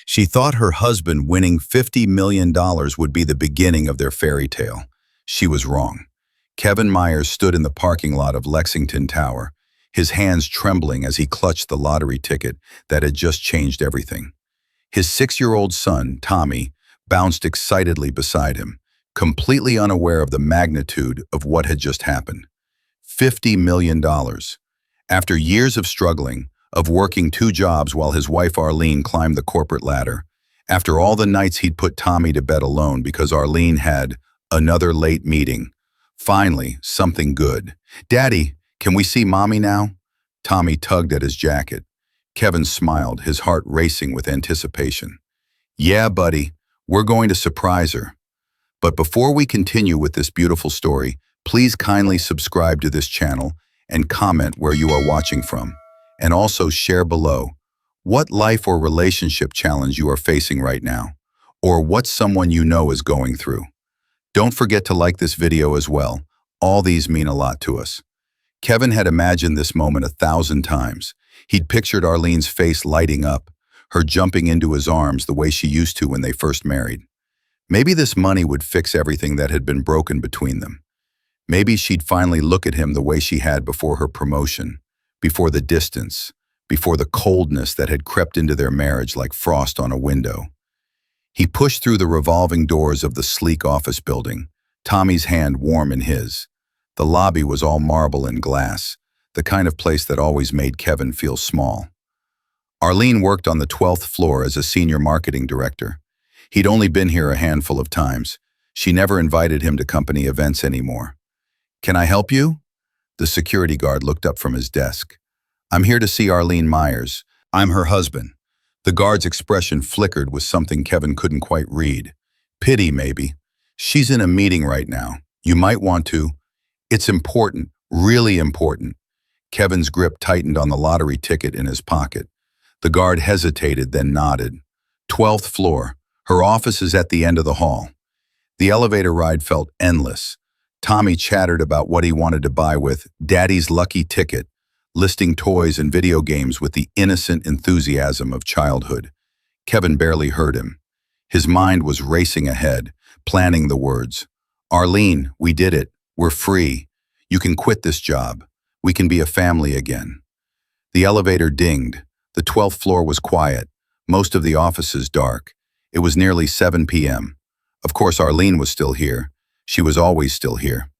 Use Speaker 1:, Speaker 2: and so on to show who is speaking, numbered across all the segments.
Speaker 1: She thought her husband winning $50 million would be the beginning of their fairy tale. She was wrong. Kevin Myers stood in the parking lot of Lexington Tower, his hands trembling as he clutched the lottery ticket that had just changed everything. His 6-year-old son, Tommy, bounced excitedly beside him, completely unaware of the magnitude of what had just happened. $50 million. After years of struggling, of working 2 jobs while his wife Arlene climbed the corporate ladder, after all the nights he'd put Tommy to bed alone because Arlene had another late meeting, finally, something good. "Daddy, can we see Mommy now?" Tommy tugged at his jacket. Kevin smiled, his heart racing with anticipation. "Yeah, buddy, we're going to surprise her." But before we continue with this beautiful story, please kindly subscribe to this channel and comment where you are watching from. And also share below what life or relationship challenge you are facing right now, or what someone you know is going through. Don't forget to like this video as well. All these mean a lot to us. Kevin had imagined this moment 1,000 times. He'd pictured Arlene's face lighting up, her jumping into his arms the way she used to when they first married. Maybe this money would fix everything that had been broken between them. Maybe she'd finally look at him the way she had before her promotion, before the distance, before the coldness that had crept into their marriage like frost on a window. He pushed through the revolving doors of the sleek office building, Tommy's hand warm in his. The lobby was all marble and glass, the kind of place that always made Kevin feel small. Arlene worked on the 12th floor as a senior marketing director. He'd only been here a handful of times. She never invited him to company events anymore. "Can I help you?" The security guard looked up from his desk. "I'm here to see Arlene Myers. I'm her husband." The guard's expression flickered with something Kevin couldn't quite read. Pity, maybe. "She's in a meeting right now. You might want to." "It's important, really important." Kevin's grip tightened on the lottery ticket in his pocket. The guard hesitated, then nodded. 12th floor. Her office is at the end of the hall. The elevator ride felt endless. Tommy chattered about what he wanted to buy with Daddy's lucky ticket, listing toys and video games with the innocent enthusiasm of childhood. Kevin barely heard him. His mind was racing ahead, planning the words. "Arlene, we did it. We're free. You can quit this job. We can be a family again." The elevator dinged. The 12th floor was quiet, most of the offices dark. It was nearly 7 p.m. Of course, Arlene was still here. She was always still here.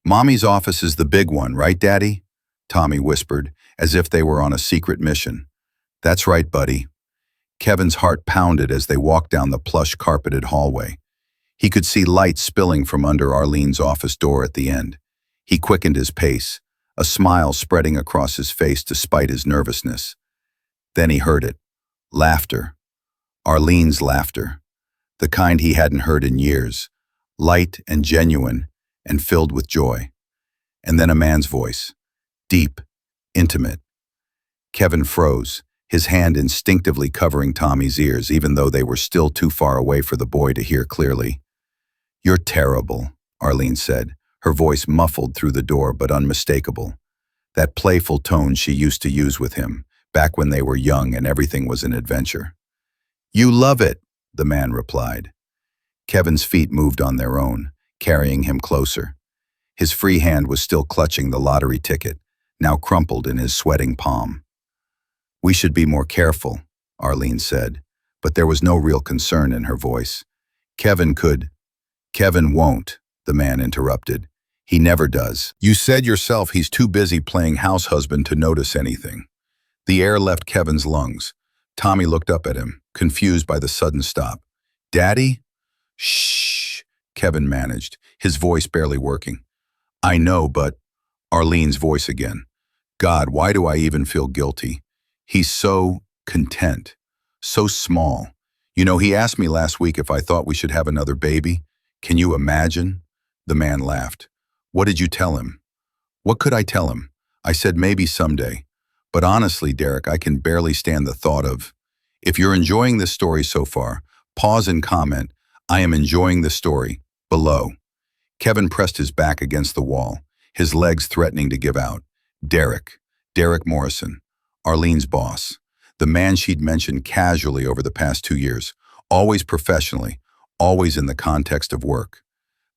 Speaker 1: "Mommy's office is the big one, right, Daddy?" Tommy whispered, as if they were on a secret mission. "That's right, buddy." Kevin's heart pounded as they walked down the plush carpeted hallway. He could see light spilling from under Arlene's office door at the end. He quickened his pace, a smile spreading across his face despite his nervousness. Then he heard it. Laughter. Arlene's laughter. The kind he hadn't heard in years. Light and genuine and filled with joy. And then a man's voice. Deep, intimate. Kevin froze, his hand instinctively covering Tommy's ears even though they were still too far away for the boy to hear clearly. "You're terrible," Arlene said, her voice muffled through the door but unmistakable. That playful tone she used to use with him, back when they were young and everything was an adventure. "You love it," the man replied. Kevin's feet moved on their own, carrying him closer. His free hand was still clutching the lottery ticket, now crumpled in his sweating palm. "We should be more careful," Arlene said, but there was no real concern in her voice. "Kevin won't," the man interrupted. "He never does. You said yourself he's too busy playing house husband to notice anything." The air left Kevin's lungs. Tommy looked up at him, confused by the sudden stop. "Daddy?" "Shh," Kevin managed, his voice barely working. "I know, but—" Arlene's voice again. "God, why do I even feel guilty? He's so content, so small. You know, he asked me last week if I thought we should have another baby. Can you imagine?" The man laughed. "What did you tell him?" "What could I tell him? I said maybe someday. But honestly, Derek, I can barely stand the thought of—" If you're enjoying this story so far, pause and comment, "I am enjoying the story," below. Kevin pressed his back against the wall, his legs threatening to give out. Derek Morrison, Arlene's boss. The man she'd mentioned casually over the past 2 years, always professionally, always in the context of work.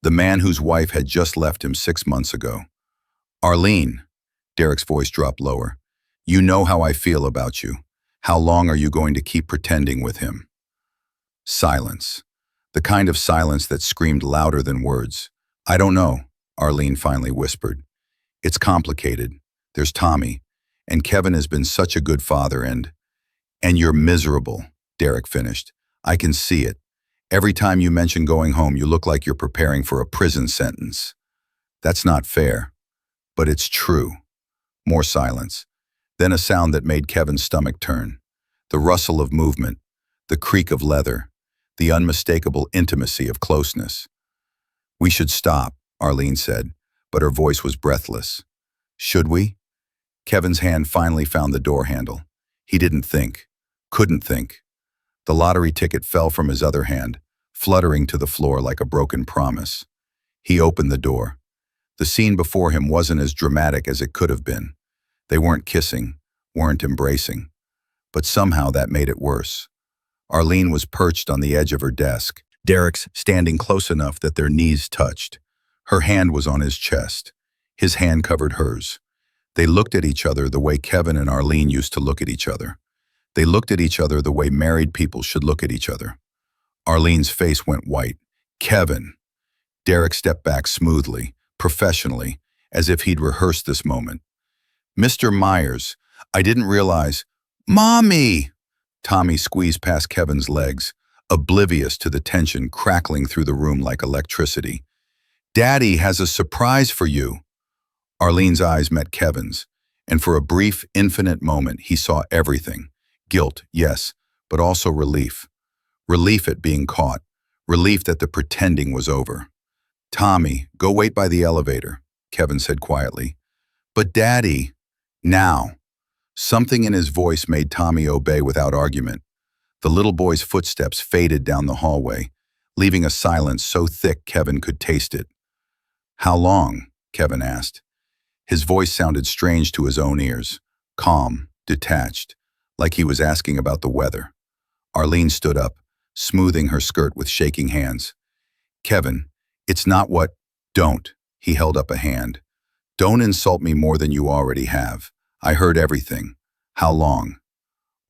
Speaker 1: The man whose wife had just left him 6 months ago. Arlene, Derek's voice dropped lower. You know how I feel about you. How long are you going to keep pretending with him? Silence. The kind of silence that screamed louder than words. I don't know, Arlene finally whispered. It's complicated. There's Tommy, and Kevin has been such a good father and you're miserable, Derek finished. I can see it. Every time you mention going home, you look like you're preparing for a prison sentence. That's not fair, but it's true. More silence. Then a sound that made Kevin's stomach turn. The rustle of movement, the creak of leather, the unmistakable intimacy of closeness. We should stop, Arlene said, but her voice was breathless. Should we? Kevin's hand finally found the door handle. He didn't think, couldn't think. The lottery ticket fell from his other hand, fluttering to the floor like a broken promise. He opened the door. The scene before him wasn't as dramatic as it could have been. They weren't kissing, weren't embracing. But somehow that made it worse. Arlene was perched on the edge of her desk, Derek's standing close enough that their knees touched. Her hand was on his chest. His hand covered hers. They looked at each other the way Kevin and Arlene used to look at each other. They looked at each other the way married people should look at each other. Arlene's face went white. Kevin. Derek stepped back smoothly, professionally, as if he'd rehearsed this moment. Mr. Myers, I didn't realize. Mommy! Tommy squeezed past Kevin's legs, oblivious to the tension crackling through the room like electricity. Daddy has a surprise for you. Arlene's eyes met Kevin's, and for a brief, infinite moment he saw everything. Guilt, yes, but also relief. Relief at being caught. Relief that the pretending was over. Tommy, go wait by the elevator, Kevin said quietly. But Daddy, now. Something in his voice made Tommy obey without argument. The little boy's footsteps faded down the hallway, leaving a silence so thick Kevin could taste it. How long? Kevin asked. His voice sounded strange to his own ears, calm, detached, like he was asking about the weather. Arlene stood up, smoothing her skirt with shaking hands. Kevin, it's not what. Don't. He held up a hand. Don't insult me more than you already have. I heard everything. How long?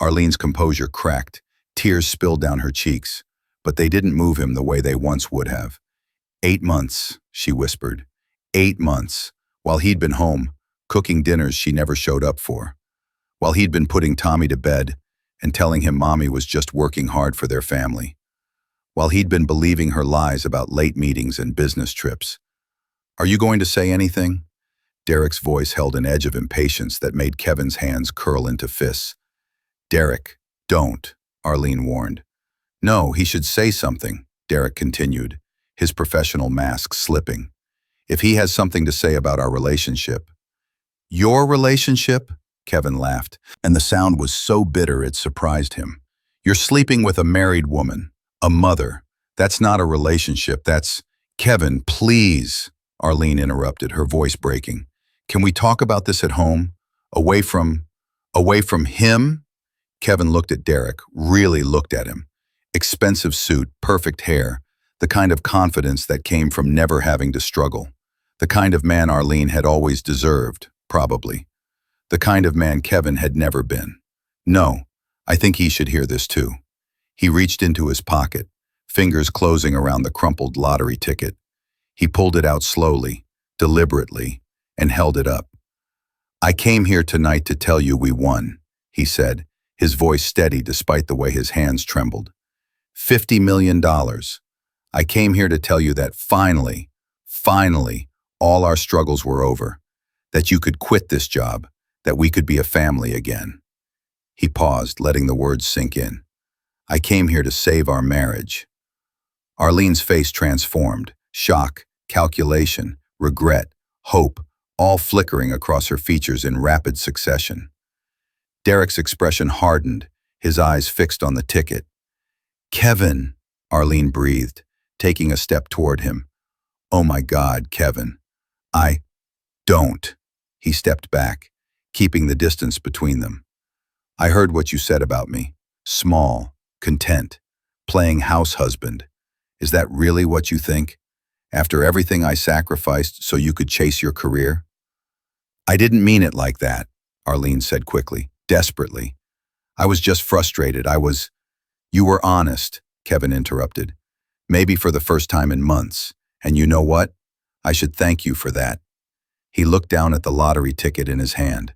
Speaker 1: Arlene's composure cracked. Tears spilled down her cheeks, but they didn't move him the way they once would have. 8 months, she whispered. 8 months, while he'd been home, cooking dinners she never showed up for. While he'd been putting Tommy to bed and telling him Mommy was just working hard for their family. While he'd been believing her lies about late meetings and business trips. Are you going to say anything? Derek's voice held an edge of impatience that made Kevin's hands curl into fists. Derek, don't, Arlene warned. No, he should say something, Derek continued, his professional mask slipping. If he has something to say about our relationship. Your relationship? Kevin laughed, and the sound was so bitter it surprised him. You're sleeping with a married woman, a mother. That's not a relationship, that's… Kevin, please, Arlene interrupted, her voice breaking. Can we talk about this at home? Away from him? Kevin looked at Derek, really looked at him. Expensive suit, perfect hair, the kind of confidence that came from never having to struggle. The kind of man Arlene had always deserved, probably. The kind of man Kevin had never been. No, I think he should hear this too. He reached into his pocket, fingers closing around the crumpled lottery ticket. He pulled it out slowly, deliberately, and held it up. I came here tonight to tell you we won, he said, his voice steady despite the way his hands trembled. $50 million. I came here to tell you that finally, all our struggles were over, that you could quit this job, that we could be a family again. He paused, letting the words sink in. I came here to save our marriage. Arlene's face transformed, shock, calculation, regret, hope, all flickering across her features in rapid succession. Derek's expression hardened, his eyes fixed on the ticket. Kevin, Arlene breathed, taking a step toward him. Oh my God, Kevin. Don't. He stepped back, keeping the distance between them. I heard what you said about me. Small, content, playing house husband. Is that really what you think? After everything I sacrificed so you could chase your career? I didn't mean it like that, Arlene said quickly, desperately. I was just frustrated. You were honest, Kevin interrupted. Maybe for the first time in months. And you know what? I should thank you for that. He looked down at the lottery ticket in his hand.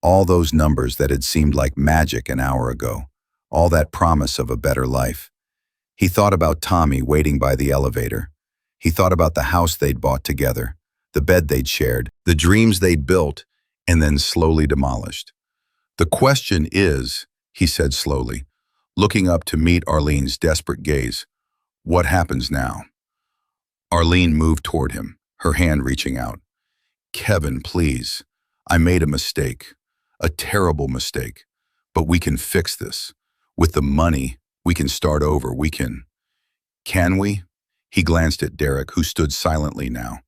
Speaker 1: All those numbers that had seemed like magic an hour ago. All that promise of a better life. He thought about Tommy waiting by the elevator. He thought about the house they'd bought together, the bed they'd shared, the dreams they'd built, and then slowly demolished. The question is, he said slowly, looking up to meet Arlene's desperate gaze, what happens now? Arlene moved toward him, her hand reaching out. Kevin, please. I made a mistake, a terrible mistake, but we can fix this. With the money, we can start over, Can we? He glanced at Derek, who stood silently now,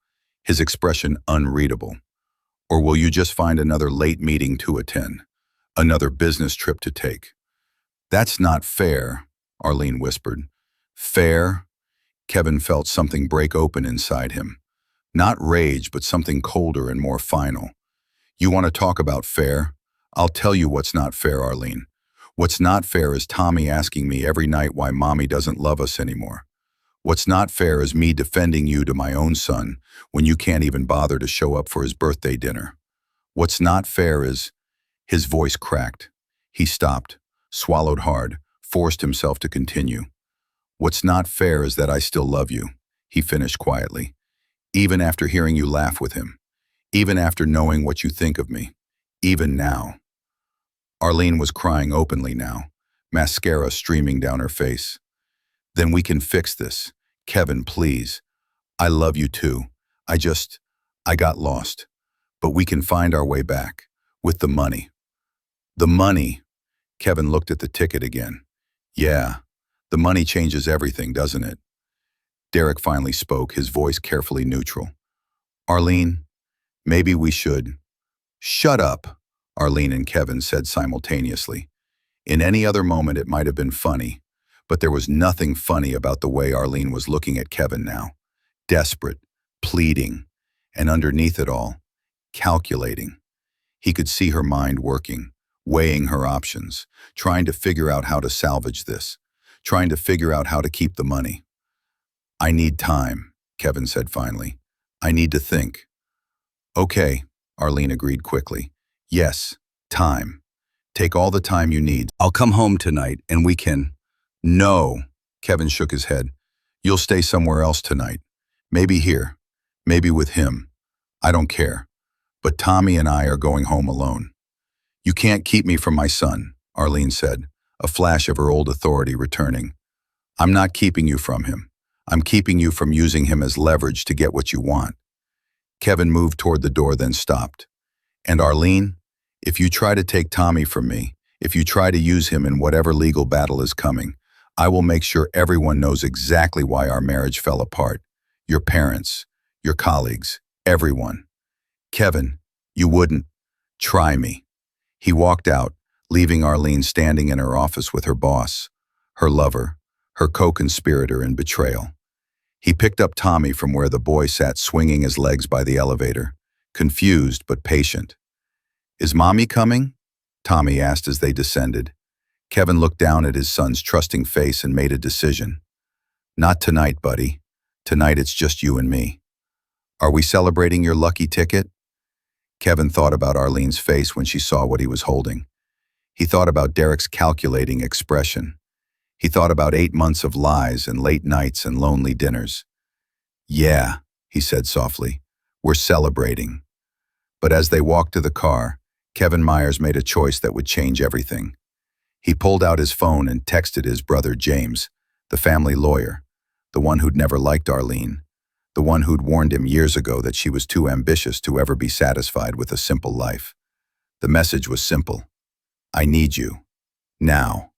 Speaker 1: his expression unreadable. Or will you just find another late meeting to attend, another business trip to take? That's not fair, Arlene whispered. Fair? Kevin felt something break open inside him. Not rage, but something colder and more final. You want to talk about fair? I'll tell you what's not fair, Arlene. What's not fair is Tommy asking me every night why Mommy doesn't love us anymore. What's not fair is me defending you to my own son when you can't even bother to show up for his birthday dinner. What's not fair is... His voice cracked. He stopped, swallowed hard, forced himself to continue. What's not fair is that I still love you, he finished quietly. Even after hearing you laugh with him. Even after knowing what you think of me. Even now. Arlene was crying openly now, mascara streaming down her face. Then we can fix this. Kevin, please. I love you too. I got lost. But we can find our way back. With the money. The money. Kevin looked at the ticket again. Yeah, the money changes everything, doesn't it? Derek finally spoke, his voice carefully neutral. Arlene, maybe we should. Shut up, Arlene and Kevin said simultaneously. In any other moment it might have been funny, but there was nothing funny about the way Arlene was looking at Kevin now. Desperate, pleading, and underneath it all, calculating. He could see her mind working, weighing her options, trying to figure out how to salvage this, trying to figure out how to keep the money. I need time, Kevin said finally. I need to think. Okay, Arlene agreed quickly. Yes, time. Take all the time you need. I'll come home tonight and we can... No, Kevin shook his head. You'll stay somewhere else tonight. Maybe here. Maybe with him. I don't care. But Tommy and I are going home alone. You can't keep me from my son, Arlene said, a flash of her old authority returning. I'm not keeping you from him. I'm keeping you from using him as leverage to get what you want. Kevin moved toward the door, then stopped. And Arlene, if you try to take Tommy from me, if you try to use him in whatever legal battle is coming, I will make sure everyone knows exactly why our marriage fell apart. Your parents, your colleagues, everyone. Kevin, you wouldn't. Try me. He walked out, leaving Arlene standing in her office with her boss, her lover, her co-conspirator in betrayal. He picked up Tommy from where the boy sat swinging his legs by the elevator, confused but patient. Is Mommy coming? Tommy asked as they descended. Kevin looked down at his son's trusting face and made a decision. Not tonight, buddy. Tonight it's just you and me. Are we celebrating your lucky ticket? Kevin thought about Arlene's face when she saw what he was holding. He thought about Derek's calculating expression. He thought about 8 months of lies and late nights and lonely dinners. Yeah, he said softly, we're celebrating. But as they walked to the car, Kevin Myers made a choice that would change everything. He pulled out his phone and texted his brother James, the family lawyer, the one who'd never liked Arlene, the one who'd warned him years ago that she was too ambitious to ever be satisfied with a simple life. The message was simple. I need you. Now.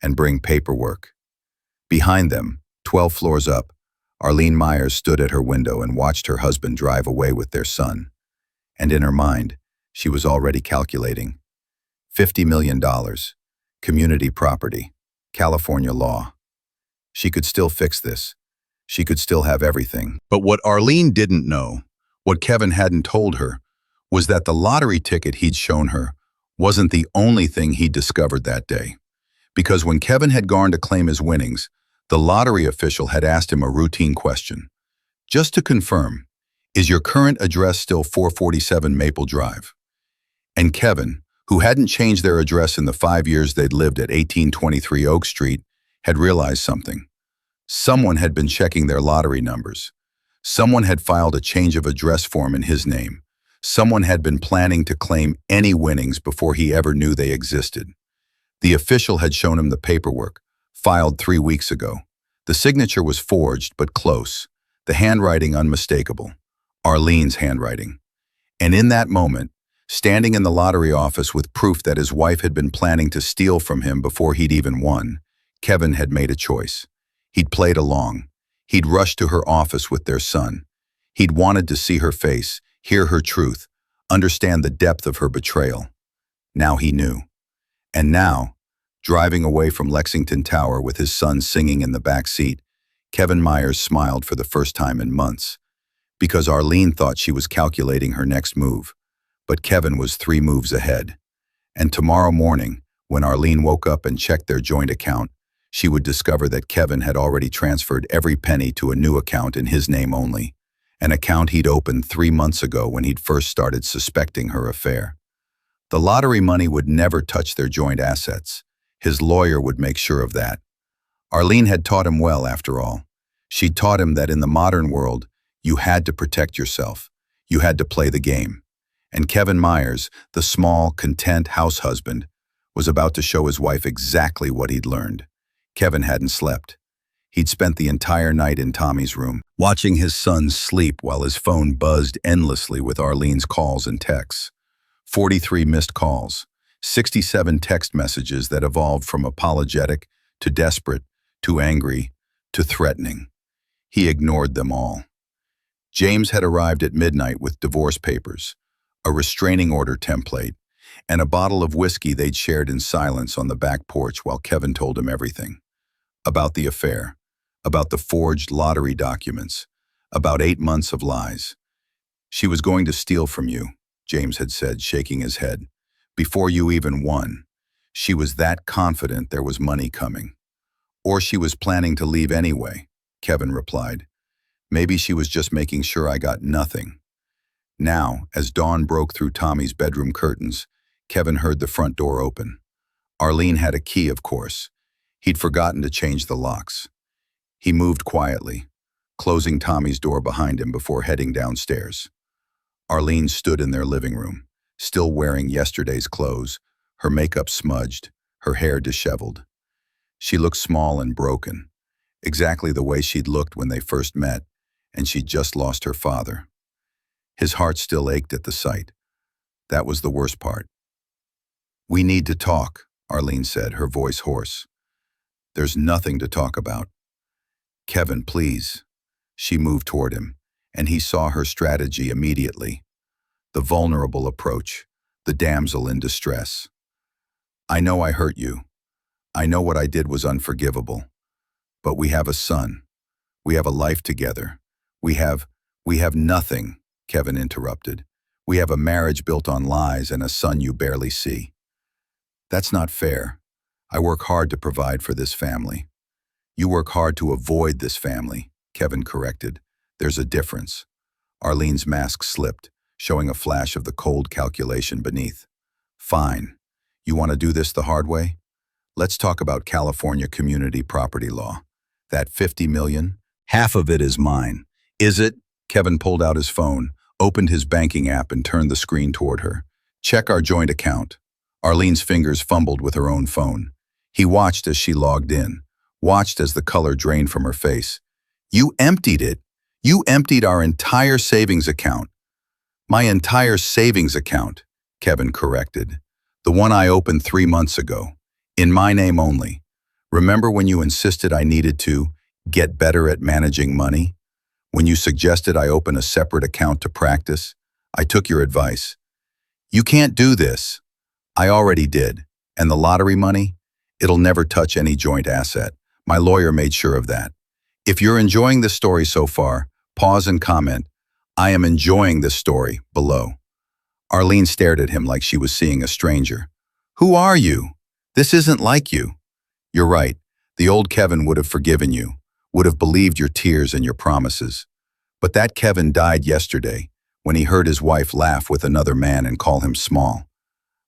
Speaker 1: And bring paperwork. Behind them, 12 floors up, Arlene Myers stood at her window and watched her husband drive away with their son. And in her mind, she was already calculating. $50 million. Community property. California law. She could still fix this. She could still have everything. But what Arlene didn't know, what Kevin hadn't told her, was that the lottery ticket he'd shown her wasn't the only thing he'd discovered that day. Because when Kevin had gone to claim his winnings, the lottery official had asked him a routine question. Just to confirm, is your current address still 447 Maple Drive? And Kevin, who hadn't changed their address in the 5 years they'd lived at 1823 Oak Street, had realized something. Someone had been checking their lottery numbers. Someone had filed a change of address form in his name. Someone had been planning to claim any winnings before he ever knew they existed. The official had shown him the paperwork, filed 3 weeks ago. The signature was forged, but close. The handwriting unmistakable. Arlene's handwriting. And in that moment, standing in the lottery office with proof that his wife had been planning to steal from him before he'd even won, Kevin had made a choice. He'd played along. He'd rushed to her office with their son. He'd wanted to see her face, hear her truth, understand the depth of her betrayal. Now he knew. And now, driving away from Lexington Tower with his son singing in the back seat, Kevin Myers smiled for the first time in months. Because Arlene thought she was calculating her next move. But Kevin was 3 moves ahead. And tomorrow morning, when Arlene woke up and checked their joint account, she would discover that Kevin had already transferred every penny to a new account in his name only, an account he'd opened 3 months ago when he'd first started suspecting her affair. The lottery money would never touch their joint assets. His lawyer would make sure of that. Arlene had taught him well, after all. She'd taught him that in the modern world, you had to protect yourself. You had to play the game. And Kevin Myers, the small, content house husband, was about to show his wife exactly what he'd learned. Kevin hadn't slept. He'd spent the entire night in Tommy's room, watching his son sleep while his phone buzzed endlessly with Arlene's calls and texts. 43 missed calls, 67 text messages that evolved from apologetic to desperate to angry to threatening. He ignored them all. James had arrived at midnight with divorce papers, a restraining order template, and a bottle of whiskey they'd shared in silence on the back porch while Kevin told him everything. About the affair, about the forged lottery documents, about 8 months of lies. She was going to steal from you, James had said, shaking his head. Before you even won. She was that confident there was money coming. Or she was planning to leave anyway, Kevin replied. Maybe she was just making sure I got nothing. Now, as dawn broke through Tommy's bedroom curtains, Kevin heard the front door open. Arlene had a key, of course. He'd forgotten to change the locks. He moved quietly, closing Tommy's door behind him before heading downstairs. Arlene stood in their living room, still wearing yesterday's clothes, her makeup smudged, her hair disheveled. She looked small and broken, exactly the way she'd looked when they first met, and she'd just lost her father. His heart still ached at the sight. That was the worst part. "We need to talk," Arlene said, her voice hoarse. "There's nothing to talk about." "Kevin, please." She moved toward him, and he saw her strategy immediately. The vulnerable approach, the damsel in distress. "I know I hurt you. I know what I did was unforgivable. But we have a son. We have a life together. We have nothing," Kevin interrupted. "We have a marriage built on lies and a son you barely see." "That's not fair. I work hard to provide for this family." "You work hard to avoid this family," Kevin corrected. "There's a difference." Arlene's mask slipped, showing a flash of the cold calculation beneath. "Fine. You want to do this the hard way? Let's talk about California community property law. That 50 million, half of it is mine." "Is it?" Kevin pulled out his phone, opened his banking app and turned the screen toward her. "Check our joint account." Arlene's fingers fumbled with her own phone. He watched as she logged in, watched as the color drained from her face. "You emptied it. You emptied our entire savings account." "My entire savings account," Kevin corrected. "The one I opened 3 months ago. In my name only. Remember when you insisted I needed to get better at managing money? When you suggested I open a separate account to practice? I took your advice. You can't do this. I already did. And the lottery money? It'll never touch any joint asset. My lawyer made sure of that. If you're enjoying this story so far, pause and comment, "I am enjoying this story," below. Arlene stared at him like she was seeing a stranger. "Who are you? This isn't like you." "You're right. The old Kevin would have forgiven you, would have believed your tears and your promises. But that Kevin died yesterday when he heard his wife laugh with another man and call him small.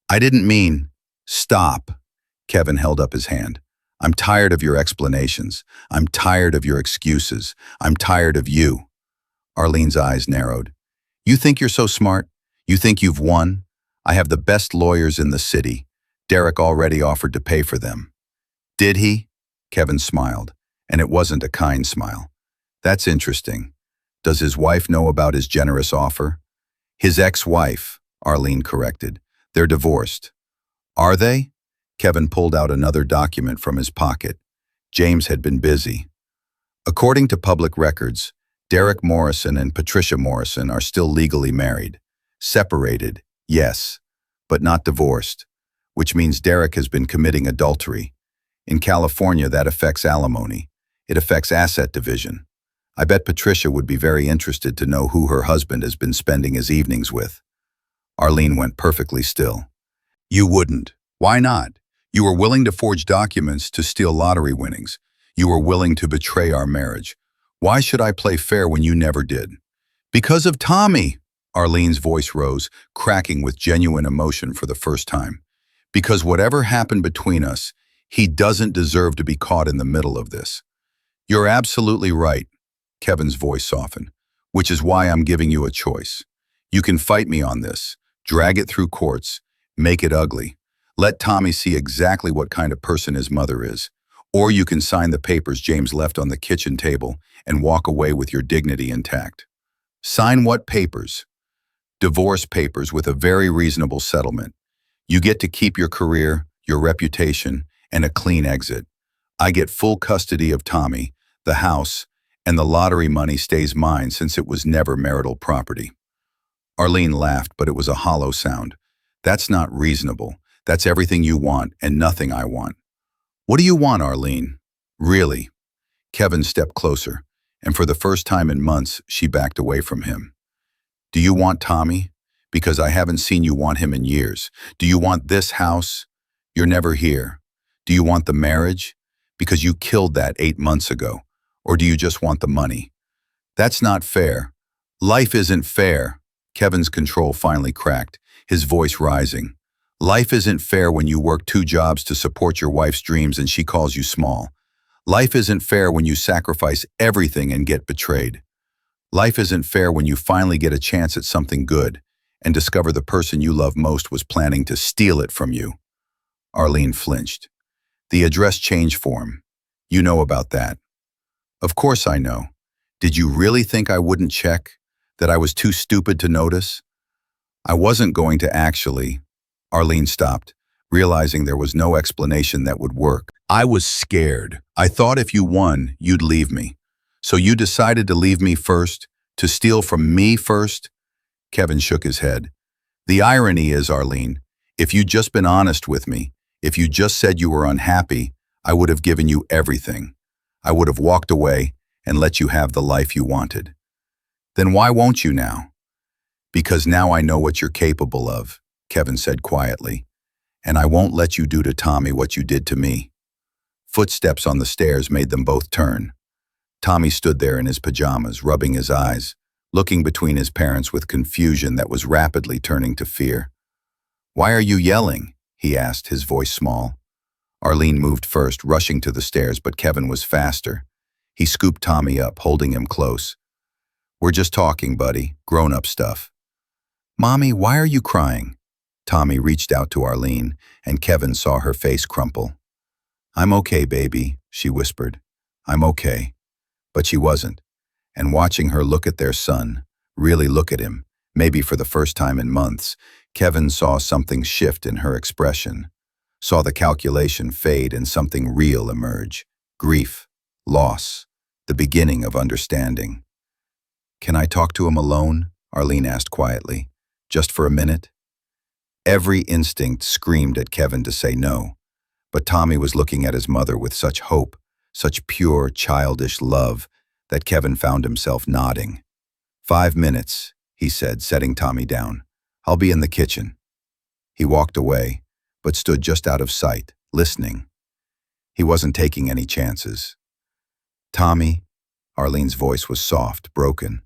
Speaker 1: I didn't mean—" "Stop." Kevin held up his hand. "I'm tired of your explanations. I'm tired of your excuses. I'm tired of you." Arlene's eyes narrowed. "You think you're so smart? You think you've won? I have the best lawyers in the city. Derek already offered to pay for them." "Did he?" Kevin smiled, and it wasn't a kind smile. "That's interesting. Does his wife know about his generous offer?" "His ex-wife," Arlene corrected. "They're divorced." "Are they?" Kevin pulled out another document from his pocket. James had been busy. According to public records, Derek Morrison and Patricia Morrison are still legally married. Separated, yes, but not divorced, which means Derek has been committing adultery. In California, that affects alimony. It affects asset division. I bet Patricia would be very interested to know who her husband has been spending his evenings with. Arlene went perfectly still. "You wouldn't. Why not? You were willing to forge documents to steal lottery winnings. You were willing to betray our marriage. Why should I play fair when you never did?" "Because of Tommy!" Arlene's voice rose, cracking with genuine emotion for the first time. "Because whatever happened between us, he doesn't deserve to be caught in the middle of this." "You're absolutely right." Kevin's voice softened. "Which is why I'm giving you a choice. You can fight me on this, drag it through courts, make it ugly. Let Tommy see exactly what kind of person his mother is. Or you can sign the papers James left on the kitchen table and walk away with your dignity intact." "Sign what papers?" "Divorce papers with a very reasonable settlement. You get to keep your career, your reputation, and a clean exit. I get full custody of Tommy, the house, and the lottery money stays mine since it was never marital property." Arlene laughed, but it was a hollow sound. "That's not reasonable. That's everything you want and nothing I want." "What do you want, Arlene? Really?" Kevin stepped closer, and for the first time in months, she backed away from him. "Do you want Tommy? Because I haven't seen you want him in years. Do you want this house? You're never here. Do you want the marriage? Because you killed that 8 months ago. Or do you just want the money?" "That's not fair." "Life isn't fair." Kevin's control finally cracked, his voice rising. "Life isn't fair when you work 2 jobs to support your wife's dreams and she calls you small. Life isn't fair when you sacrifice everything and get betrayed. Life isn't fair when you finally get a chance at something good and discover the person you love most was planning to steal it from you." Arlene flinched. "The address change form. You know about that." "Of course I know. Did you really think I wouldn't check? That I was too stupid to notice?" "I wasn't going to actually." Arlene stopped, realizing there was no explanation that would work. "I was scared. I thought if you won, you'd leave me. So you decided to leave me first? To steal from me first?" Kevin shook his head. "The irony is, Arlene, if you'd just been honest with me, if you just said you were unhappy, I would have given you everything. I would have walked away and let you have the life you wanted." "Then why won't you now?" "Because now I know what you're capable of," Kevin said quietly. "And I won't let you do to Tommy what you did to me." Footsteps on the stairs made them both turn. Tommy stood there in his pajamas, rubbing his eyes, looking between his parents with confusion that was rapidly turning to fear. "Why are you yelling?" he asked, his voice small. Arlene moved first, rushing to the stairs, but Kevin was faster. He scooped Tommy up, holding him close. "We're just talking, buddy. Grown-up stuff." "Mommy, why are you crying?" Tommy reached out to Arlene, and Kevin saw her face crumple. "I'm okay, baby," she whispered. "I'm okay." But she wasn't. And watching her look at their son, really look at him, maybe for the first time in months, Kevin saw something shift in her expression, saw the calculation fade and something real emerge. Grief, loss, the beginning of understanding. "Can I talk to him alone?" Arlene asked quietly. "Just for a minute?" Every instinct screamed at Kevin to say no, but Tommy was looking at his mother with such hope, such pure, childish love, that Kevin found himself nodding. 5 minutes, he said, setting Tommy down. I'll be in the kitchen. He walked away, but stood just out of sight, listening. He wasn't taking any chances. Tommy, Arlene's voice was soft, broken.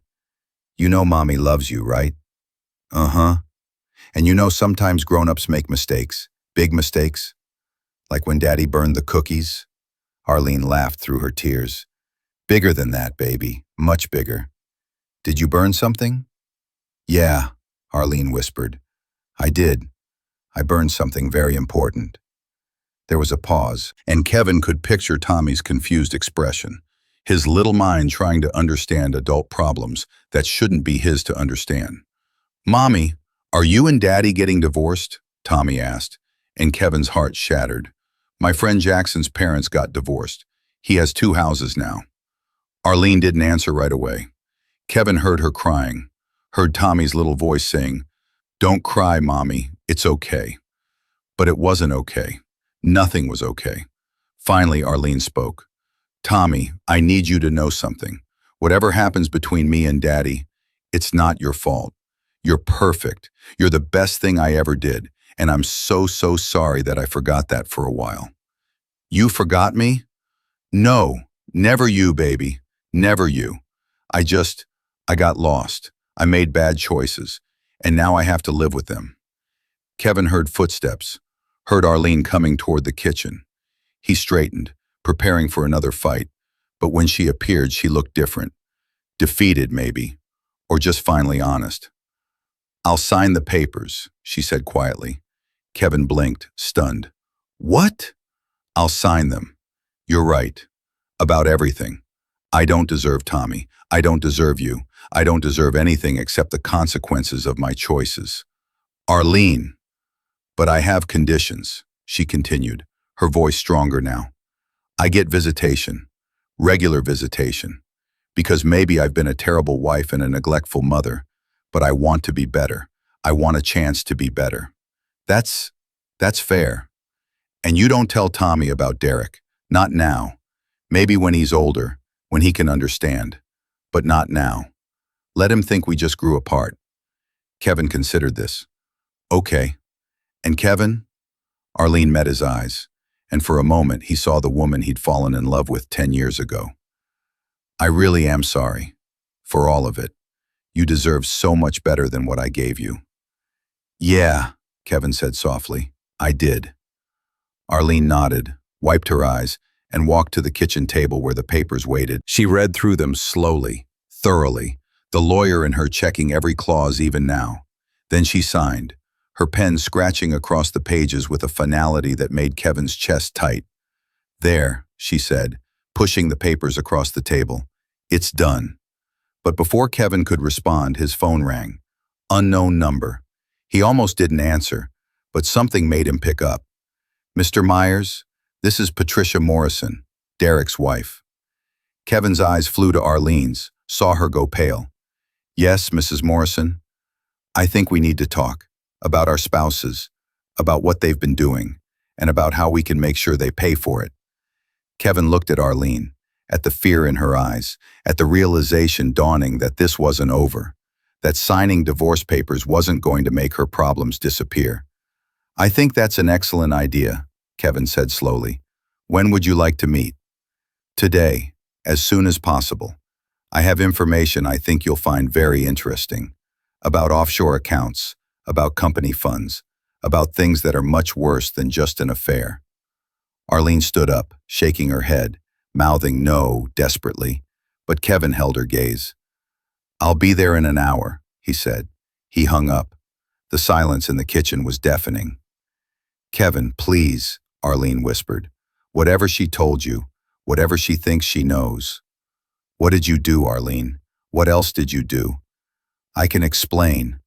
Speaker 1: You know Mommy loves you, right? Uh-huh. And you know sometimes grown-ups make mistakes, big mistakes? Like when Daddy burned the cookies? Arlene laughed through her tears. Bigger than that, baby, much bigger. Did you burn something? Yeah, Arlene whispered. I did. I burned something very important. There was a pause, and Kevin could picture Tommy's confused expression, his little mind trying to understand adult problems that shouldn't be his to understand. Mommy, are you and Daddy getting divorced? Tommy asked, and Kevin's heart shattered. My friend Jackson's parents got divorced. He has 2 houses now. Arlene didn't answer right away. Kevin heard her crying, heard Tommy's little voice saying, Don't cry, Mommy, it's okay. But it wasn't okay. Nothing was okay. Finally, Arlene spoke. Tommy, I need you to know something. Whatever happens between me and Daddy, it's not your fault. You're perfect. You're the best thing I ever did, and I'm so sorry that I forgot that for a while. You forgot me? No, never you, baby. Never you. I got lost. I made bad choices, and now I have to live with them. Kevin heard footsteps, heard Arlene coming toward the kitchen. He straightened, preparing for another fight, but when she appeared, she looked different. Defeated, maybe, or just finally honest. I'll sign the papers, she said quietly. Kevin blinked, stunned. What? I'll sign them. You're right. About everything. I don't deserve Tommy. I don't deserve you. I don't deserve anything except the consequences of my choices. Arlene. But I have conditions, she continued, her voice stronger now. I get visitation, regular visitation, because maybe I've been a terrible wife and a neglectful mother, but I want to be better. I want a chance to be better. That's fair. And you don't tell Tommy about Derek, not now. Maybe when he's older, when he can understand, but not now. Let him think we just grew apart. Kevin considered this. Okay. And Kevin? Arlene met his eyes, and for a moment he saw the woman he'd fallen in love with 10 years ago. I really am sorry. For all of it. You deserve so much better than what I gave you. Yeah, Kevin said softly. I did. Arlene nodded, wiped her eyes, and walked to the kitchen table where the papers waited. She read through them slowly, thoroughly, the lawyer in her checking every clause even now. Then she signed, her pen scratching across the pages with a finality that made Kevin's chest tight. There, she said, pushing the papers across the table. It's done. But before Kevin could respond, his phone rang. Unknown number. He almost didn't answer, but something made him pick up. Mr. Myers, this is Patricia Morrison, Derek's wife. Kevin's eyes flew to Arlene's, saw her go pale. Yes, Mrs. Morrison. I think we need to talk. About our spouses, about what they've been doing, and about how we can make sure they pay for it. Kevin looked at Arlene, at the fear in her eyes, at the realization dawning that this wasn't over, that signing divorce papers wasn't going to make her problems disappear. I think that's an excellent idea, Kevin said slowly. When would you like to meet? Today, as soon as possible. I have information I think you'll find very interesting. About offshore accounts, about company funds, about things that are much worse than just an affair. Arlene stood up, shaking her head, mouthing no desperately, but Kevin held her gaze. I'll be there in an hour, he said. He hung up. The silence in the kitchen was deafening. Kevin, please, Arlene whispered. Whatever she told you, whatever she thinks she knows. What did you do, Arlene? What else did you do? I can explain.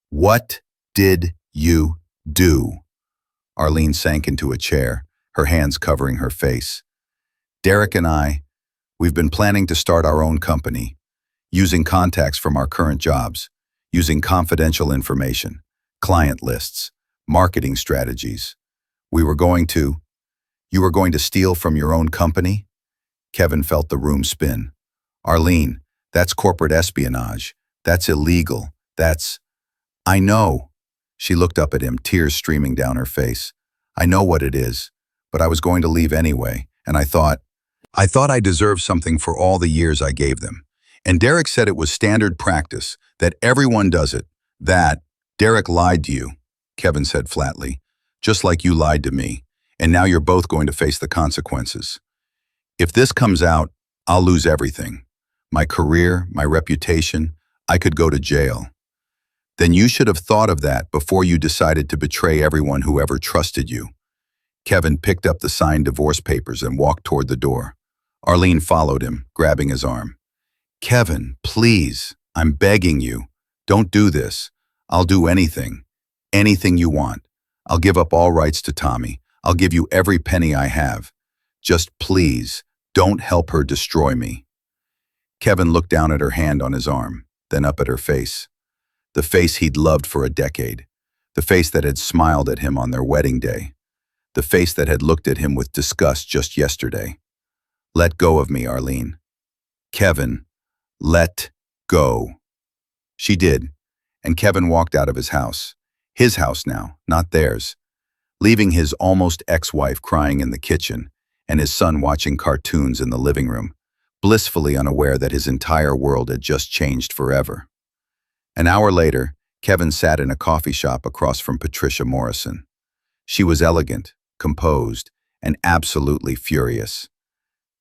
Speaker 1: What did you do? Arlene sank into a chair, her hands covering her face. Derek and we've been planning to start our own company, using contacts from our current jobs, using confidential information, client lists, Marketing strategies. We were going to, you were going to steal from your own company? Kevin felt the room spin. Arlene, that's corporate espionage. That's illegal. I know. She looked up at him, tears streaming down her face. I know what it is, but I was going to leave anyway, and I thought I deserved something for all the years I gave them. And Derek said it was standard practice, that everyone does it. Derek lied to you, Kevin said flatly, just like you lied to me, and now you're both going to face the consequences. If this comes out, I'll lose everything. My career, my reputation, I could go to jail. Then you should have thought of that before you decided to betray everyone who ever trusted you. Kevin picked up the signed divorce papers and walked toward the door. Arlene followed him, grabbing his arm. Kevin, please, I'm begging you. Don't do this. I'll do anything. Anything you want. I'll give up all rights to Tommy. I'll give you every penny I have. Just please, don't help her destroy me. Kevin looked down at her hand on his arm, then up at her face. The face he'd loved for a decade. The face that had smiled at him on their wedding day. The face that had looked at him with disgust just yesterday. Let go of me, Arlene. Kevin, let go. She did, and Kevin walked out of his house. His house now, not theirs. Leaving his almost ex-wife crying in the kitchen and his son watching cartoons in the living room, blissfully unaware that his entire world had just changed forever. An hour later, Kevin sat in a coffee shop across from Patricia Morrison. She was elegant, composed, and absolutely furious.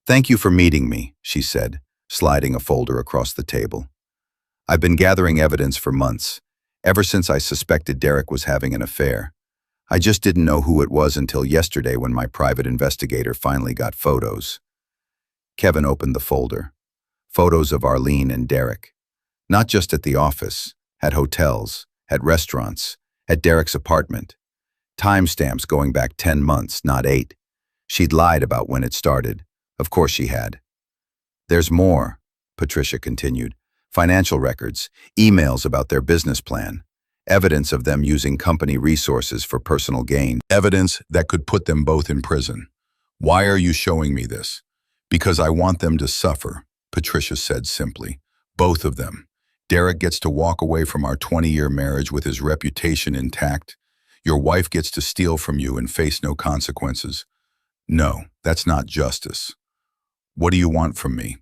Speaker 1: Thank you for meeting me, she said, sliding a folder across the table. I've been gathering evidence for months, ever since I suspected Derek was having an affair. I just didn't know who it was until yesterday when my private investigator finally got photos. Kevin opened the folder. Photos of Arlene and Derek. Not just at the office, at hotels, at restaurants, at Derek's apartment. Timestamps going back 10 months, not 8. She'd lied about when it started. Of course she had. There's more, Patricia continued. Financial records, emails about their business plan, evidence of them using company resources for personal gain, evidence that could put them both in prison. Why are you showing me this? Because I want them to suffer, Patricia said simply. Both of them. Derek gets to walk away from our 20-year marriage with his reputation intact. Your wife gets to steal from you and face no consequences. No, that's not justice. What do you want from me?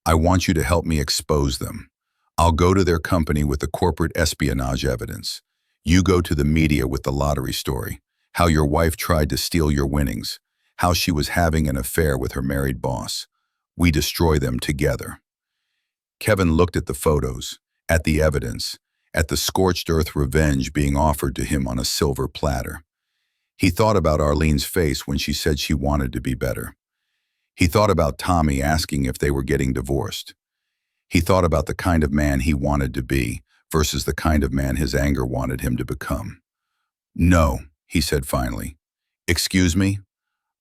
Speaker 1: I want you to help me expose them. I'll go to their company with the corporate espionage evidence. You go to the media with the lottery story, how your wife tried to steal your winnings, how she was having an affair with her married boss. We destroy them together. Kevin looked at the photos, at the evidence, at the scorched earth revenge being offered to him on a silver platter. He thought about Arlene's face when she said she wanted to be better. He thought about Tommy asking if they were getting divorced. He thought about the kind of man he wanted to be versus the kind of man his anger wanted him to become. No, he said finally. Excuse me?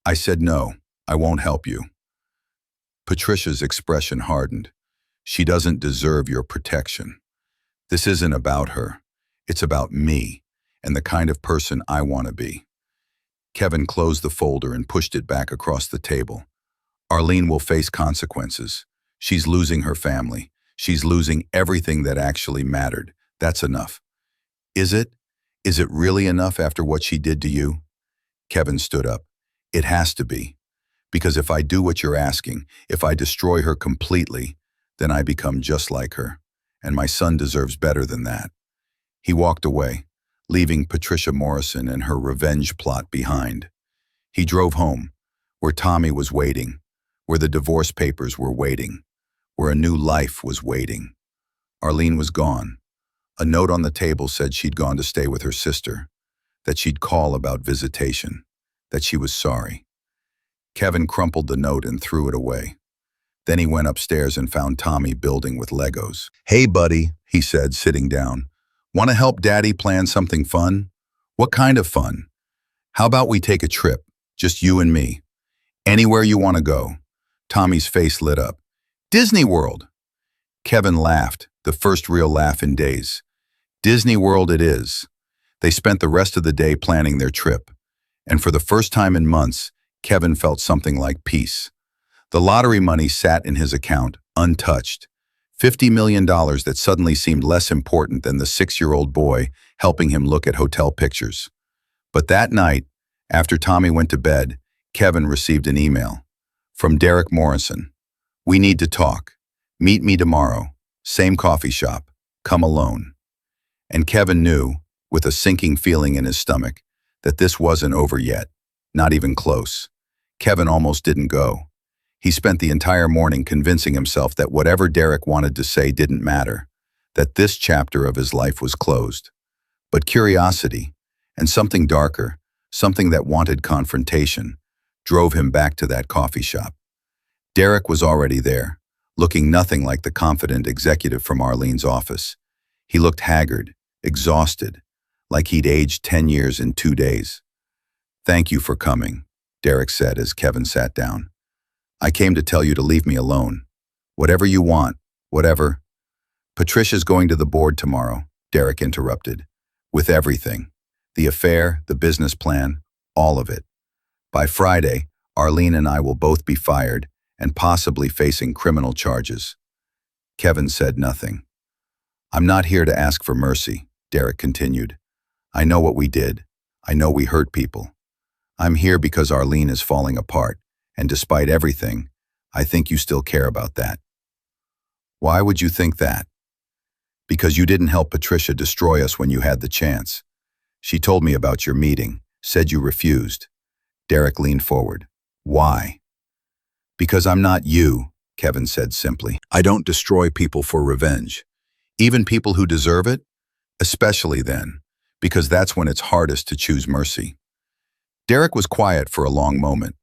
Speaker 1: I said no, I won't help you. Patricia's expression hardened. She doesn't deserve your protection. This isn't about her. It's about me and the kind of person I want to be. Kevin closed the folder and pushed it back across the table. Arlene will face consequences. She's losing her family. She's losing everything that actually mattered. That's enough. Is it? Is it really enough after what she did to you? Kevin stood up. It has to be. Because if I do what you're asking, if I destroy her completely, then I become just like her. And my son deserves better than that. He walked away, leaving Patricia Morrison and her revenge plot behind. He drove home, where Tommy was waiting, where the divorce papers were waiting, where a new life was waiting. Arlene was gone. A note on the table said she'd gone to stay with her sister, that she'd call about visitation, that she was sorry. Kevin crumpled the note and threw it away. Then he went upstairs and found Tommy building with Legos. Hey, buddy, he said, sitting down. Want to help Daddy plan something fun? What kind of fun? How about we take a trip, just you and me? Anywhere you want to go. Tommy's face lit up. Disney World. Kevin laughed, the first real laugh in days. Disney World it is. They spent the rest of the day planning their trip. And for the first time in months, Kevin felt something like peace. The lottery money sat in his account, untouched. $50 million that suddenly seemed less important than the 6-year-old boy helping him look at hotel pictures. But that night, after Tommy went to bed, Kevin received an email from Derek Morrison. "We need to talk. Meet me tomorrow. Same coffee shop. Come alone." And Kevin knew, with a sinking feeling in his stomach, that this wasn't over yet. Not even close. Kevin almost didn't go. He spent the entire morning convincing himself that whatever Derek wanted to say didn't matter, that this chapter of his life was closed. But curiosity, and something darker, something that wanted confrontation, drove him back to that coffee shop. Derek was already there, looking nothing like the confident executive from Arlene's office. He looked haggard, exhausted, like he'd aged 10 years in 2 days. "Thank you for coming," Derek said as Kevin sat down. "I came to tell you to leave me alone. Whatever you want, whatever." "Patricia's going to the board tomorrow," Derek interrupted. "With everything. The affair, the business plan, all of it. By Friday, Arlene and I will both be fired and possibly facing criminal charges." Kevin said nothing. "I'm not here to ask for mercy," Derek continued. "I know what we did. I know we hurt people. I'm here because Arlene is falling apart, and despite everything, I think you still care about that." "Why would you think that?" "Because you didn't help Patricia destroy us when you had the chance. She told me about your meeting, said you refused." Derek leaned forward. "Why?" "Because I'm not you," Kevin said simply. "I don't destroy people for revenge. Even people who deserve it, especially then, because that's when it's hardest to choose mercy." Derek was quiet for a long moment.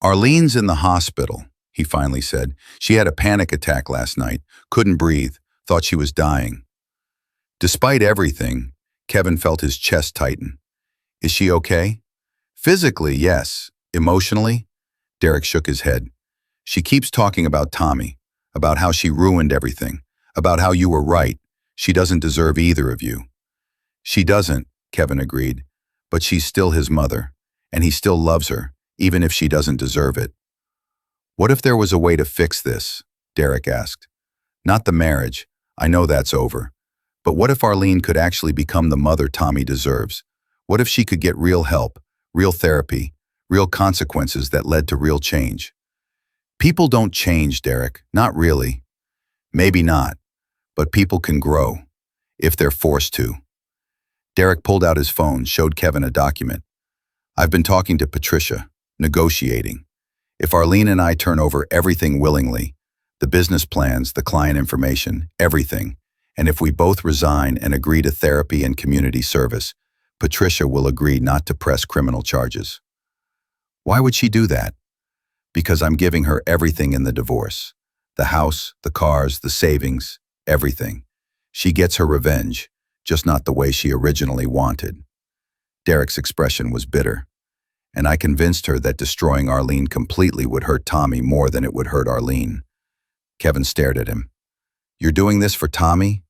Speaker 1: "Arlene's in the hospital," he finally said. "She had a panic attack last night, couldn't breathe, thought she was dying." Despite everything, Kevin felt his chest tighten. "Is she okay?" "Physically, yes. Emotionally?" Derek shook his head. "She keeps talking about Tommy, about how she ruined everything, about how you were right. She doesn't deserve either of you." "She doesn't," Kevin agreed, "but she's still his mother, and he still loves her, even if she doesn't deserve it." "What if there was a way to fix this?" Derek asked. "Not the marriage, I know that's over. But what if Arlene could actually become the mother Tommy deserves? What if she could get real help, real therapy, real consequences that led to real change?" "People don't change, Derek, not really." "Maybe not, but people can grow, if they're forced to." Derek pulled out his phone, showed Kevin a document. "I've been talking to Patricia, negotiating. If Arlene and I turn over everything willingly, the business plans, the client information, everything, and if we both resign and agree to therapy and community service, Patricia will agree not to press criminal charges." "Why would she do that?" "Because I'm giving her everything in the divorce. The house, the cars, the savings, everything. She gets her revenge, just not the way she originally wanted." Derek's expression was bitter. "And I convinced her that destroying Arlene completely would hurt Tommy more than it would hurt Arlene." Kevin stared at him. "You're doing this for Tommy?"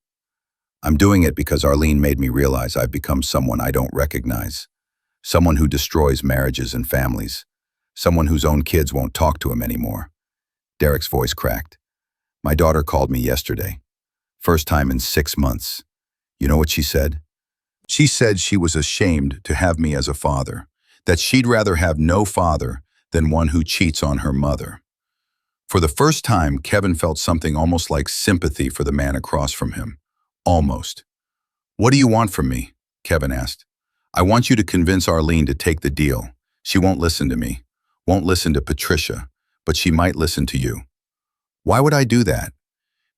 Speaker 1: "I'm doing it because Arlene made me realize I've become someone I don't recognize. Someone who destroys marriages and families. Someone whose own kids won't talk to him anymore." Derek's voice cracked. "My daughter called me yesterday. First time in 6 months. You know what she said? She said she was ashamed to have me as a father, that she'd rather have no father than one who cheats on her mother." For the first time, Kevin felt something almost like sympathy for the man across from him. Almost. "What do you want from me?" Kevin asked. "I want you to convince Arlene to take the deal. She won't listen to me, won't listen to Patricia, but she might listen to you." "Why would I do that?"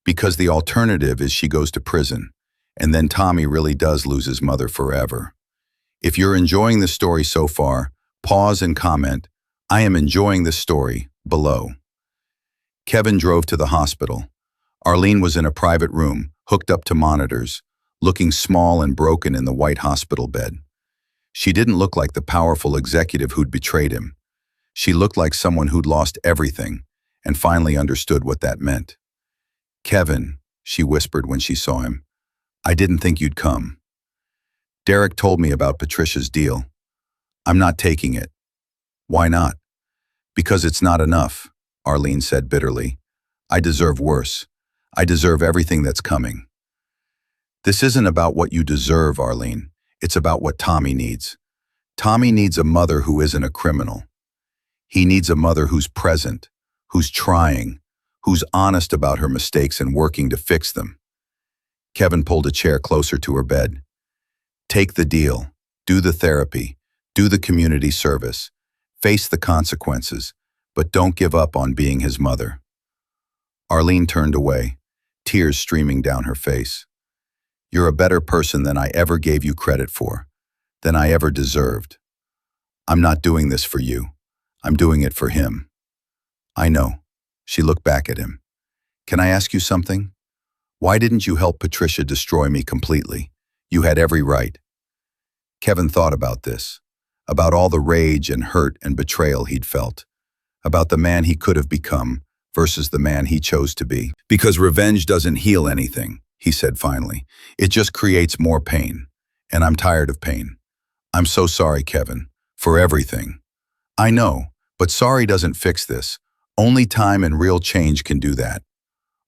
Speaker 1: "Because the alternative is she goes to prison, and then Tommy really does lose his mother forever. If you're enjoying this story so far, pause and comment, 'I am enjoying this story,' below." Kevin drove to the hospital. Arlene was in a private room, hooked up to monitors, looking small and broken in the white hospital bed. She didn't look like the powerful executive who'd betrayed him. She looked like someone who'd lost everything and finally understood what that meant. "Kevin," she whispered when she saw him, "I didn't think you'd come." Derek told me about Patricia's deal. I'm not taking it. Why not? Because it's not enough, Arlene said bitterly. I deserve worse. I deserve everything that's coming. This isn't about what you deserve, Arlene. It's about what Tommy needs. Tommy needs a mother who isn't a criminal. He needs a mother who's present, who's trying, who's honest about her mistakes and working to fix them. Kevin pulled a chair closer to her bed. Take the deal. Do the therapy. Do the community service. Face the consequences, but don't give up on being his mother. Arlene turned away, tears streaming down her face. You're a better person than I ever gave you credit for, than I ever deserved. I'm not doing this for you. I'm doing it for him. I know. She looked back at him. Can I ask you something? Why didn't you help Patricia destroy me completely? You had every right. Kevin thought about this, about all the rage and hurt and betrayal he'd felt, about the man he could have become versus the man he chose to be. Because revenge doesn't heal anything, he said finally. It just creates more pain. And I'm tired of pain. I'm so sorry, Kevin, for everything. I know, but sorry doesn't fix this. Only time and real change can do that.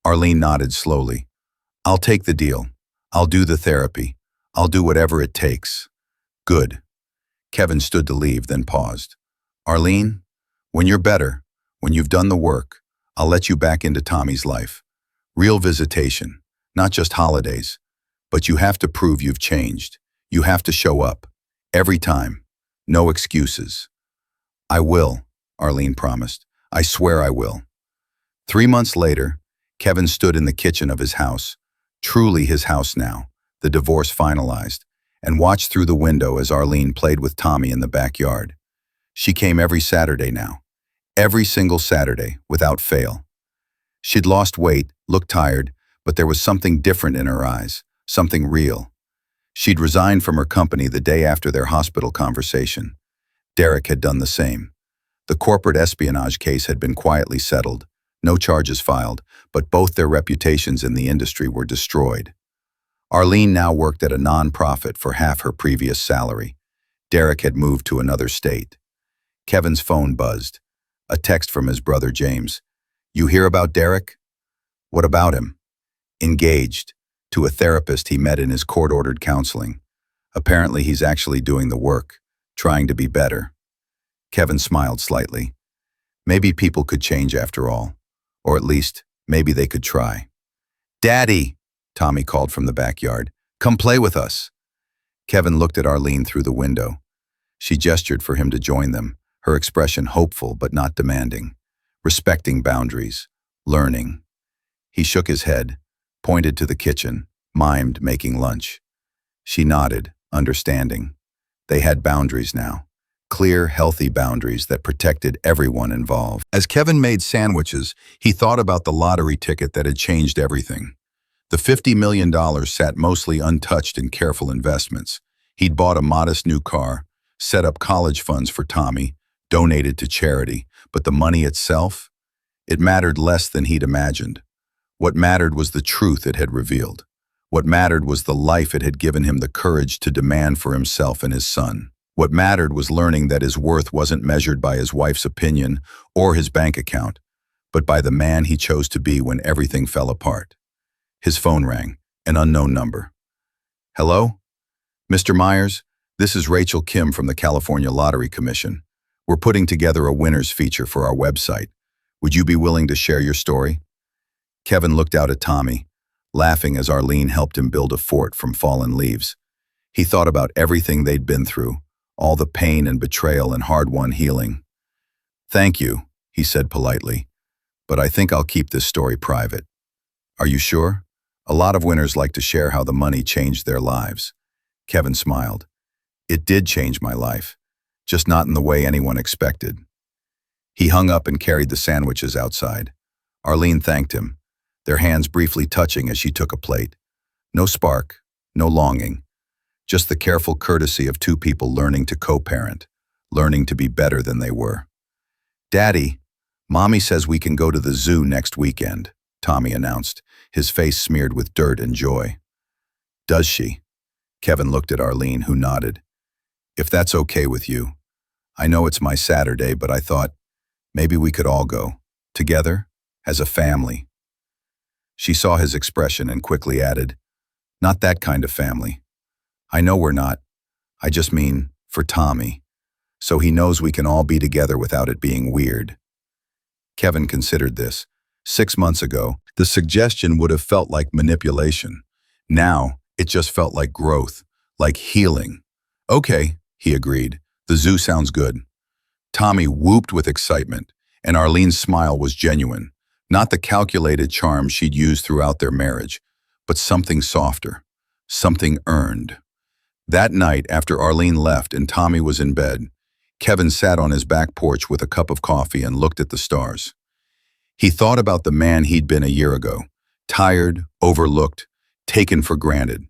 Speaker 1: Arlene nodded slowly. I'll take the deal. I'll do the therapy. I'll do whatever it takes. Good. Kevin stood to leave, then paused. Arlene, when you're better, when you've done the work, I'll let you back into Tommy's life. Real visitation, not just holidays. But you have to prove you've changed. You have to show up. Every time. No excuses. I will, Arlene promised. I swear I will. 3 months later, Kevin stood in the kitchen of his house, truly his house now, the divorce finalized, and watched through the window as Arlene played with Tommy in the backyard. She came every Saturday now. Every single Saturday, without fail. She'd lost weight, looked tired, but there was something different in her eyes, something real. She'd resigned from her company the day after their hospital conversation. Derek had done the same. The corporate espionage case had been quietly settled, no charges filed, but both their reputations in the industry were destroyed. Arlene now worked at a non-profit for half her previous salary. Derek had moved to another state. Kevin's phone buzzed. A text from his brother James. You hear about Derek? What about him? Engaged. To a therapist he met in his court-ordered counseling. Apparently he's actually doing the work, trying to be better. Kevin smiled slightly. Maybe people could change after all. Or at least, maybe they could try. Daddy, Tommy called from the backyard. Come play with us. Kevin looked at Arlene through the window. She gestured for him to join them, her expression hopeful but not demanding. Respecting boundaries. Learning. He shook his head, pointed to the kitchen, mimed making lunch. She nodded, understanding. They had boundaries now. Clear, healthy boundaries that protected everyone involved. As Kevin made sandwiches, he thought about the lottery ticket that had changed everything. The $50 million sat mostly untouched in careful investments. He'd bought a modest new car, set up college funds for Tommy, donated to charity, but the money itself? It mattered less than he'd imagined. What mattered was the truth it had revealed. What mattered was the life it had given him the courage to demand for himself and his son. What mattered was learning that his worth wasn't measured by his wife's opinion or his bank account, but by the man he chose to be when everything fell apart. His phone rang, an unknown number. Hello? Mr. Myers, this is Rachel Kim from the California Lottery Commission. We're putting together a winners feature for our website. Would you be willing to share your story? Kevin looked out at Tommy, laughing as Arlene helped him build a fort from fallen leaves. He thought about everything they'd been through, all the pain and betrayal and hard-won healing. Thank you, he said politely, but I think I'll keep this story private. Are you sure? A lot of winners like to share how the money changed their lives. Kevin smiled. It did change my life, just not in the way anyone expected. He hung up and carried the sandwiches outside. Arlene thanked him, their hands briefly touching as she took a plate. No spark, no longing. Just the careful courtesy of two people learning to co-parent, learning to be better than they were. Daddy, Mommy says we can go to the zoo next weekend, Tommy announced, his face smeared with dirt and joy. Does she? Kevin looked at Arlene, who nodded. If that's okay with you. I know it's my Saturday, but I thought maybe we could all go. Together, as a family. She saw his expression and quickly added, not that kind of family. I know we're not. I just mean, for Tommy. So he knows we can all be together without it being weird. Kevin considered this. 6 months ago, the suggestion would have felt like manipulation. Now, it just felt like growth, like healing. Okay, he agreed. The zoo sounds good. Tommy whooped with excitement, and Arlene's smile was genuine. Not the calculated charm she'd used throughout their marriage, but something softer, something earned. That night, after Arlene left and Tommy was in bed, Kevin sat on his back porch with a cup of coffee and looked at the stars. He thought about the man he'd been a year ago, tired, overlooked, taken for granted.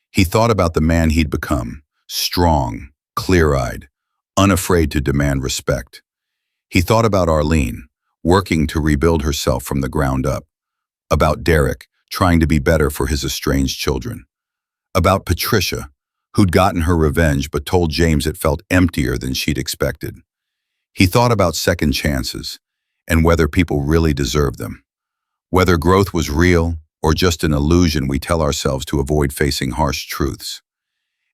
Speaker 1: He thought about the man he'd become, strong, clear-eyed, unafraid to demand respect. He thought about Arlene, working to rebuild herself from the ground up. About Derek, trying to be better for his estranged children. About Patricia, who'd gotten her revenge but told James it felt emptier than she'd expected. He thought about second chances, and whether people really deserved them. Whether growth was real or just an illusion we tell ourselves to avoid facing harsh truths.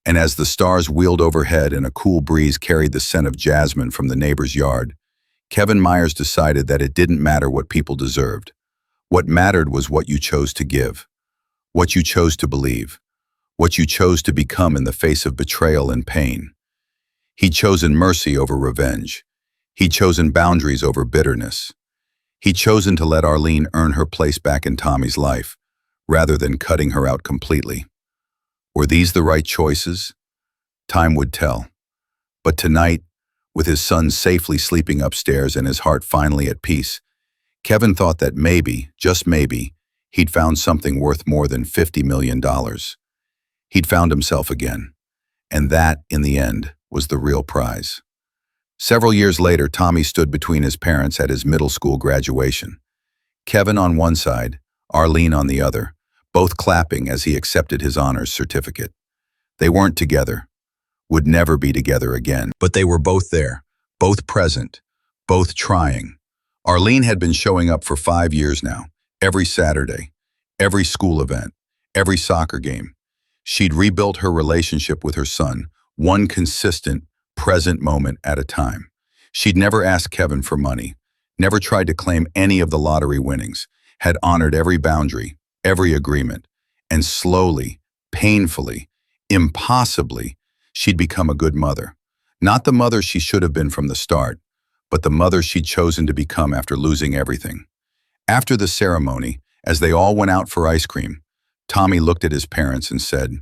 Speaker 1: And as the stars wheeled overhead and a cool breeze carried the scent of jasmine from the neighbor's yard, Kevin Myers decided that it didn't matter what people deserved. What mattered was what you chose to give, what you chose to believe, what you chose to become in the face of betrayal and pain. He'd chosen mercy over revenge. He'd chosen boundaries over bitterness. He'd chosen to let Arlene earn her place back in Tommy's life, rather than cutting her out completely. Were these the right choices? Time would tell. But tonight, with his son safely sleeping upstairs and his heart finally at peace, Kevin thought that maybe, just maybe, he'd found something worth more than $50 million. He'd found himself again. And that, in the end, was the real prize. Several years later, Tommy stood between his parents at his middle school graduation. Kevin on one side, Arlene on the other, both clapping as he accepted his honors certificate. They weren't together, would never be together again, but they were both there, both present, both trying. Arlene had been showing up for 5 years now, every Saturday, every school event, every soccer game. She'd rebuilt her relationship with her son, one consistent, present moment at a time. She'd never asked Kevin for money, never tried to claim any of the lottery winnings, had honored every boundary, every agreement, and slowly, painfully, impossibly, she'd become a good mother. Not the mother she should have been from the start, but the mother she'd chosen to become after losing everything. After the ceremony, as they all went out for ice cream, Tommy looked at his parents and said,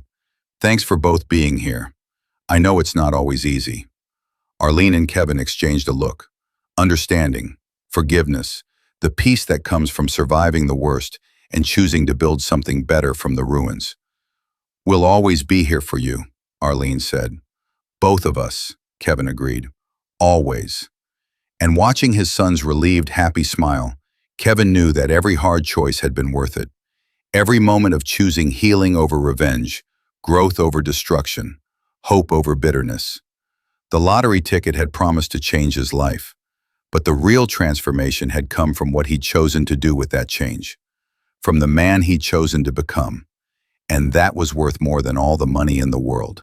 Speaker 1: "Thanks for both being here. I know it's not always easy." Arlene and Kevin exchanged a look. Understanding, forgiveness, the peace that comes from surviving the worst and choosing to build something better from the ruins. "We'll always be here for you," Arlene said. "Both of us," Kevin agreed. "Always." And watching his son's relieved, happy smile, Kevin knew that every hard choice had been worth it. Every moment of choosing healing over revenge, growth over destruction, hope over bitterness. The lottery ticket had promised to change his life, but the real transformation had come from what he'd chosen to do with that change, from the man he'd chosen to become, and that was worth more than all the money in the world.